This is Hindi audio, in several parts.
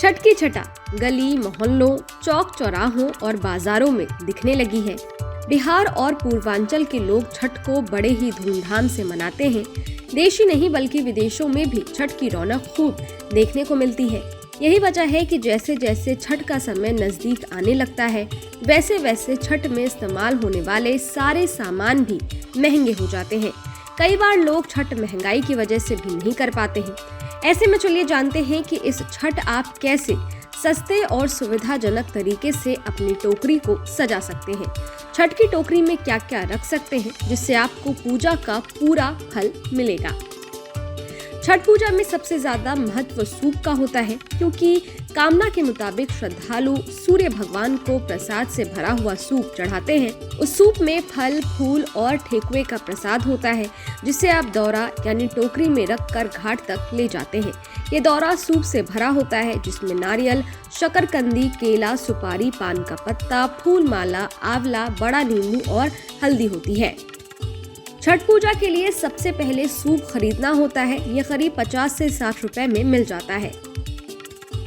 छठ की छटा गली मोहल्लों, चौक चौराहों और बाजारों में दिखने लगी है। बिहार और पूर्वांचल के लोग छठ को बड़े ही धूमधाम से मनाते हैं। देश ही नहीं बल्कि विदेशों में भी छठ की रौनक खूब देखने को मिलती है। यही वजह है कि जैसे जैसे छठ का समय नजदीक आने लगता है, वैसे वैसे छठ में इस्तेमाल होने वाले सारे सामान भी महंगे हो जाते हैं। कई बार लोग छठ महंगाई की वजह से भी नहीं कर पाते हैं। ऐसे में चलिए जानते हैं कि इस छठ आप कैसे सस्ते और सुविधाजनक तरीके से अपनी टोकरी को सजा सकते हैं। छठ की टोकरी में क्या क्या रख सकते हैं जिससे आपको पूजा का पूरा फल मिलेगा। छठ पूजा में सबसे ज्यादा महत्व सूप का होता है, क्योंकि कामना के मुताबिक श्रद्धालु सूर्य भगवान को प्रसाद से भरा हुआ सूप चढ़ाते हैं। उस सूप में फल, फूल और ठेकुए का प्रसाद होता है, जिसे आप दौरा यानी टोकरी में रखकर घाट तक ले जाते हैं। ये दौरा सूप से भरा होता है, जिसमें नारियल, शकरकंदी, केला, सुपारी, पान का पत्ता, फूल माला, आंवला, बड़ा नींबू और हल्दी होती है। छठ पूजा के लिए सबसे पहले सूप खरीदना होता है। ये करीब 50 से 60 रुपए में मिल जाता है।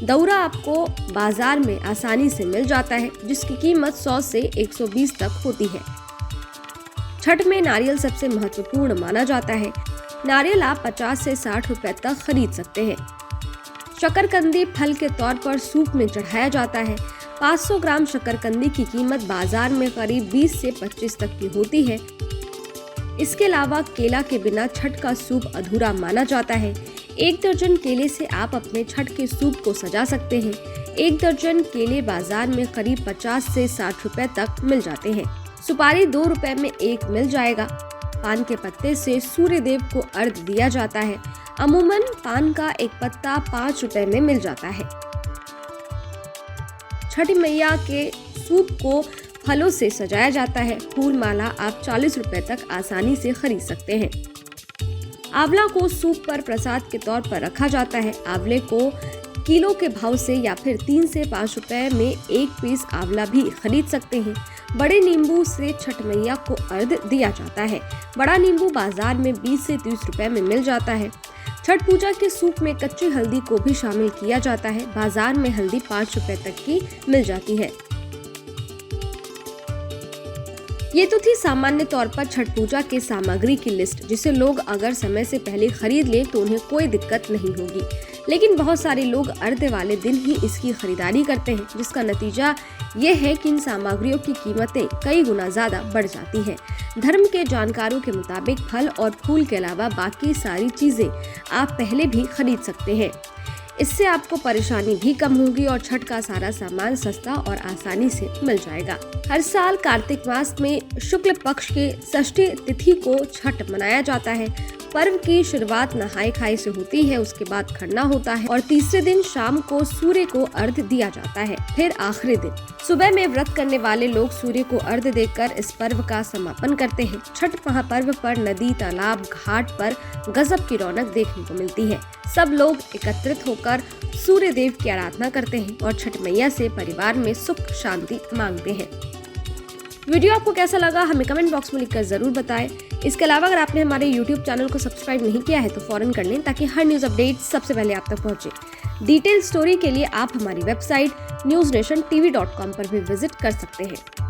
दौरा आपको बाजार में आसानी से मिल जाता है, जिसकी कीमत 100 से 120 तक होती है। छठ में नारियल सबसे महत्वपूर्ण माना जाता है। नारियल आप 50 से 60 रुपए तक खरीद सकते हैं। शकरकंदी फल के तौर पर सूप में चढ़ाया जाता है। 500 ग्राम शकरकंदी की कीमत बाजार में करीब 20 से 25 तक की होती है। इसके अलावा केला के बिना छठ का सूप अधूरा माना जाता है। 1 दर्जन केले से आप अपने छठ के सूप को सजा सकते हैं। 1 दर्जन केले बाजार में करीब 50 से 60 रुपए तक मिल जाते हैं। सुपारी 2 रुपए में 1 मिल जाएगा। पान के पत्ते से सूर्य देव को अर्घ्य दिया जाता है। अमूमन पान का एक पत्ता 5 रुपए में मिल जाता है। छठ मैया के सूप को फलों से सजाया जाता है। फूल माला आप 40 रुपए तक आसानी से खरीद सकते हैं। आंवला को सूप पर प्रसाद के तौर पर रखा जाता है। आंवले को किलो के भाव से या फिर 3 से 5 रुपए में 1 पीस आंवला भी खरीद सकते हैं। बड़े नींबू से छठ मैया को अर्घ्य दिया जाता है। बड़ा नींबू बाजार में 20 से 30 रुपए में मिल जाता है। छठ पूजा के सूप में कच्ची हल्दी को भी शामिल किया जाता है। बाजार में हल्दी 5 रुपए तक की मिल जाती है। ये तो थी सामान्य तौर पर छठ पूजा के सामग्री की लिस्ट, जिसे लोग अगर समय से पहले खरीद लें तो उन्हें कोई दिक्कत नहीं होगी। लेकिन बहुत सारे लोग अर्घ्य वाले दिन ही इसकी खरीदारी करते हैं, जिसका नतीजा ये है कि इन सामग्रियों की कीमतें कई गुना ज्यादा बढ़ जाती हैं। धर्म के जानकारों के मुताबिक फल और फूल के अलावा बाकी सारी चीजें आप पहले भी खरीद सकते हैं। इससे आपको परेशानी भी कम होगी और छठ का सारा सामान सस्ता और आसानी से मिल जाएगा। हर साल कार्तिक मास में शुक्ल पक्ष के षष्ठी तिथि को छठ मनाया जाता है। पर्व की शुरुआत नहाय खाए से होती है, उसके बाद खरना होता है और तीसरे दिन शाम को सूर्य को अर्घ्य दिया जाता है। फिर आखिरी दिन सुबह में व्रत करने वाले लोग सूर्य को अर्घ्य देकर इस पर्व का समापन करते हैं। छठ महापर्व पर नदी, तालाब, घाट पर गजब की रौनक देखने को मिलती है। सब लोग एकत्रित होकर सूर्य देव की आराधना करते हैं और छठ मैया से परिवार में सुख शांति मांगते हैं। वीडियो आपको कैसा लगा हमें कमेंट बॉक्स में लिखकर जरूर बताएं। इसके अलावा अगर आपने हमारे YouTube चैनल को सब्सक्राइब नहीं किया है तो फौरन कर लें, ताकि हर न्यूज अपडेट सबसे पहले आप तक पहुंचे। डिटेल स्टोरी के लिए आप हमारी वेबसाइट newsnationtv.com पर भी विजिट कर सकते हैं।